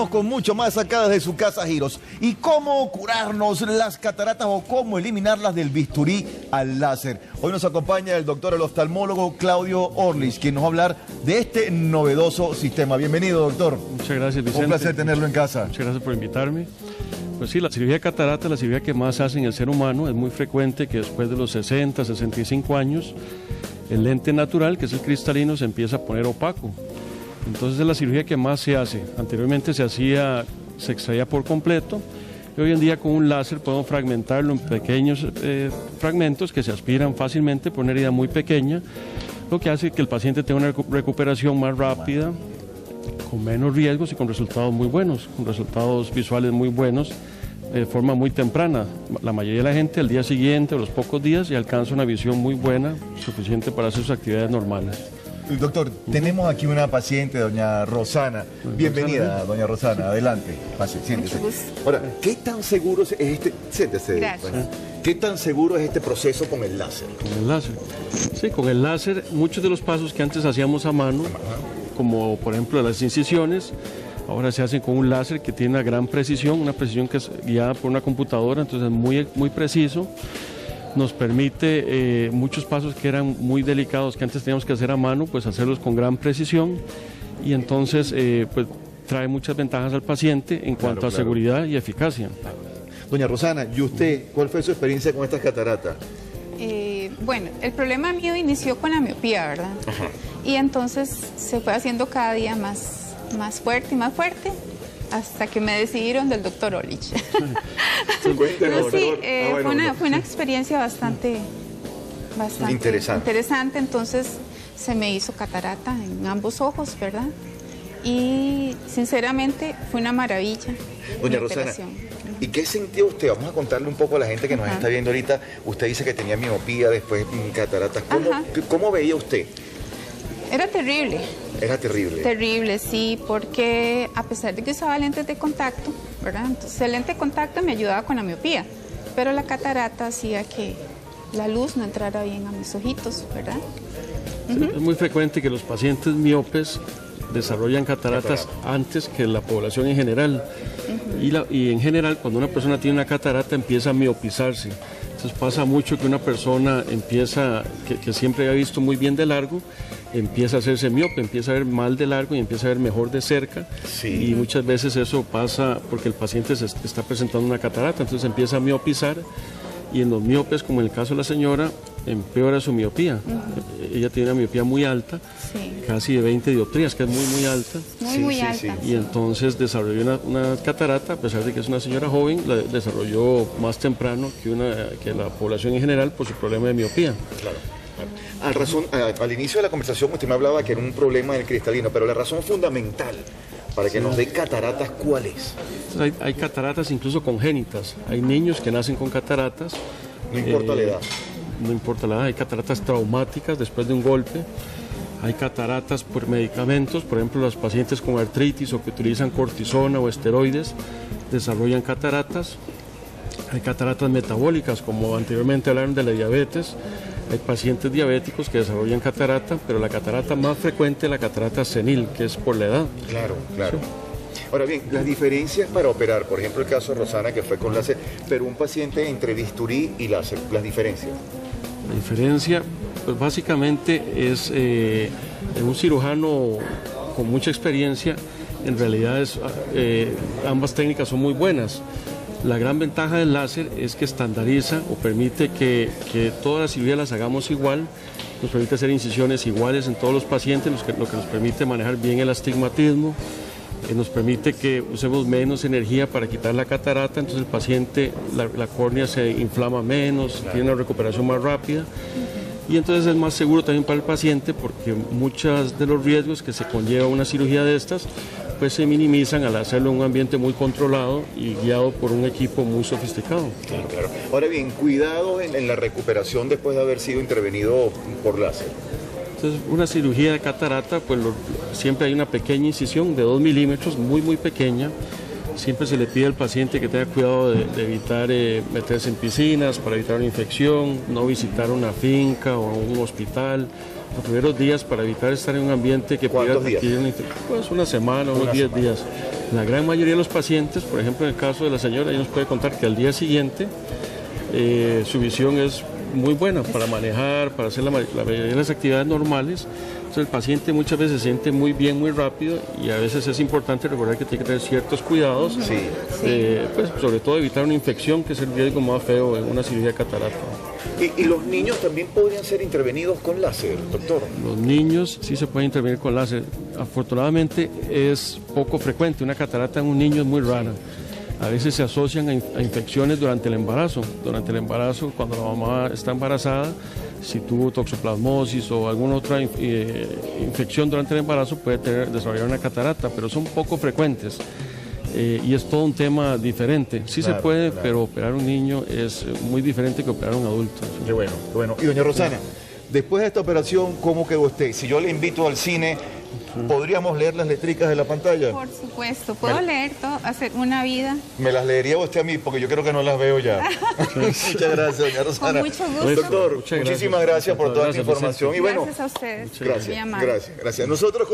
Con mucho más acá desde su casa Giros. ¿Y cómo curarnos las cataratas o cómo eliminarlas del bisturí al láser? Hoy nos acompaña el doctor, el oftalmólogo Claudio Orlich, quien nos va a hablar de este novedoso sistema. Bienvenido, doctor. Muchas gracias, Vicente. Un placer tenerlo en casa. Muchas gracias por invitarme. Pues sí, la cirugía de catarata es la cirugía que más se hace en el ser humano. Es muy frecuente que después de los 60, 65 años, el lente natural, que es el cristalino, se empieza a poner opaco. Entonces es la cirugía que más se hace. Anteriormente se extraía por completo y hoy en día con un láser podemos fragmentarlo en pequeños fragmentos que se aspiran fácilmente por una herida muy pequeña, lo que hace que el paciente tenga una recuperación más rápida, con menos riesgos y con resultados muy buenos, con resultados visuales muy buenos de forma muy temprana. La mayoría de la gente al día siguiente o los pocos días ya alcanza una visión muy buena, suficiente para hacer sus actividades normales. Doctor, tenemos aquí una paciente, doña Rosana. Bienvenida, doña Rosana. Adelante. Pase, siéntese. Ahora, ¿qué tan seguro es este? Siéntese. Gracias. Bueno, ¿qué tan seguro es este proceso con el láser? Con el láser. Sí, con el láser, muchos de los pasos que antes hacíamos a mano, como por ejemplo las incisiones, ahora se hacen con un láser que tiene una gran precisión, una precisión que es guiada por una computadora, entonces es muy preciso. Nos permite muchos pasos que eran muy delicados, que antes teníamos que hacer a mano, pues hacerlos con gran precisión y entonces pues trae muchas ventajas al paciente en cuanto a seguridad y eficacia. Doña Rosana, ¿y usted cuál fue su experiencia con estas cataratas? Bueno, el problema mío inició con la miopía, ¿verdad? Ajá. Y entonces se fue haciendo cada día más fuerte y más fuerte, hasta que me decidieron del doctor Orlich. Fue una experiencia bastante interesante. Entonces se me hizo catarata en ambos ojos, ¿verdad? Y sinceramente fue una maravilla. Doña Rosana, ¿y qué sintió usted? Vamos a contarle un poco a la gente que nos está viendo ahorita. Usted dice que tenía miopía, después cataratas. ¿Cómo veía usted? Era terrible. Era terrible. Terrible, sí, porque a pesar de que usaba lentes de contacto, ¿verdad? Entonces el lente de contacto me ayudaba con la miopía, pero la catarata hacía que la luz no entrara bien a mis ojitos, ¿verdad? Sí, es muy frecuente que los pacientes miopes desarrollan cataratas antes que la población en general. Y en general, cuando una persona tiene una catarata, empieza a miopizarse. Entonces pasa mucho que una persona empieza, que siempre había visto muy bien de largo, empieza a hacerse miope, empieza a ver mal de largo y empieza a ver mejor de cerca. Sí. Y muchas veces eso pasa porque el paciente se está presentando una catarata, entonces empieza a miopizar. Y en los miopes, como en el caso de la señora, empeora su miopía. Ella tiene una miopía muy alta, casi de 20 dioptrías, que es muy alta. Muy alta. Y entonces desarrolló una catarata, a pesar de que es una señora joven, la desarrolló más temprano que la población en general por su problema de miopía. Claro. Al inicio de la conversación usted me hablaba que era un problema del cristalino, pero la razón fundamental para que nos dé cataratas, ¿cuál es? Hay cataratas incluso congénitas. Hay niños que nacen con cataratas. No importa la edad. No importa la edad. Hay cataratas traumáticas después de un golpe. Hay cataratas por medicamentos. Por ejemplo, los pacientes con artritis o que utilizan cortisona o esteroides desarrollan cataratas. Hay cataratas metabólicas, como anteriormente hablaron de la diabetes. Hay pacientes diabéticos que desarrollan catarata, pero la catarata más frecuente es la catarata senil, que es por la edad. Claro. Sí. Ahora bien, las diferencias para operar, por ejemplo el caso de Rosana que fue con láser, pero un paciente entre bisturí y láser, las diferencias. La diferencia, pues básicamente es un cirujano con mucha experiencia, en realidad ambas técnicas son muy buenas. La gran ventaja del láser es que estandariza o permite que todas las cirugías las hagamos igual, nos permite hacer incisiones iguales en todos los pacientes, lo que nos permite manejar bien el astigmatismo, nos permite que usemos menos energía para quitar la catarata, entonces el paciente, la córnea se inflama menos, tiene una recuperación más rápida. Y entonces es más seguro también para el paciente porque muchos de los riesgos que se conlleva una cirugía de estas pues se minimizan al hacerlo en un ambiente muy controlado y guiado por un equipo muy sofisticado. Claro. Ahora bien, cuidado en la recuperación después de haber sido intervenido por láser. Entonces, una cirugía de catarata, pues siempre hay una pequeña incisión de 2 milímetros, muy pequeña. Siempre se le pide al paciente que tenga cuidado de evitar meterse en piscinas para evitar una infección, no visitar una finca o un hospital, los primeros días para evitar estar en un ambiente que pudiera ¿Cuántos días? adquirir pues una semana, unos 10 días. La gran mayoría de los pacientes, por ejemplo en el caso de la señora, ella nos puede contar que al día siguiente su visión es muy buena para manejar, para hacer la mayoría de las actividades normales. Entonces el paciente muchas veces se siente muy bien, muy rápido, y a veces es importante recordar que tiene que tener ciertos cuidados, pues, sobre todo evitar una infección, que es el riesgo más feo en una cirugía de catarata. ¿Y los niños también podrían ser intervenidos con láser, doctor? Los niños sí se pueden intervenir con láser. Afortunadamente es poco frecuente, una catarata en un niño es muy rara. A veces se asocian a infecciones durante el embarazo. Durante el embarazo, cuando la mamá está embarazada, si tuvo toxoplasmosis o alguna otra infección durante el embarazo, puede desarrollar una catarata, pero son poco frecuentes. Y es todo un tema diferente. Sí se puede, pero operar a un niño es muy diferente que operar a un adulto. Qué bueno, qué bueno. Y doña Rosana, después de esta operación, ¿cómo quedó usted? Si yo le invito al cine, ¿podríamos leer las letricas de la pantalla? Por supuesto, puedo leer todo, hacer una vida. ¿Me las leería usted a mí? Porque yo creo que no las veo ya. Muchas gracias, doña Rosana. Con mucho gusto. Doctor, muchísimas gracias por toda esta información. Y bueno, Gracias a ustedes. gracias. Nosotros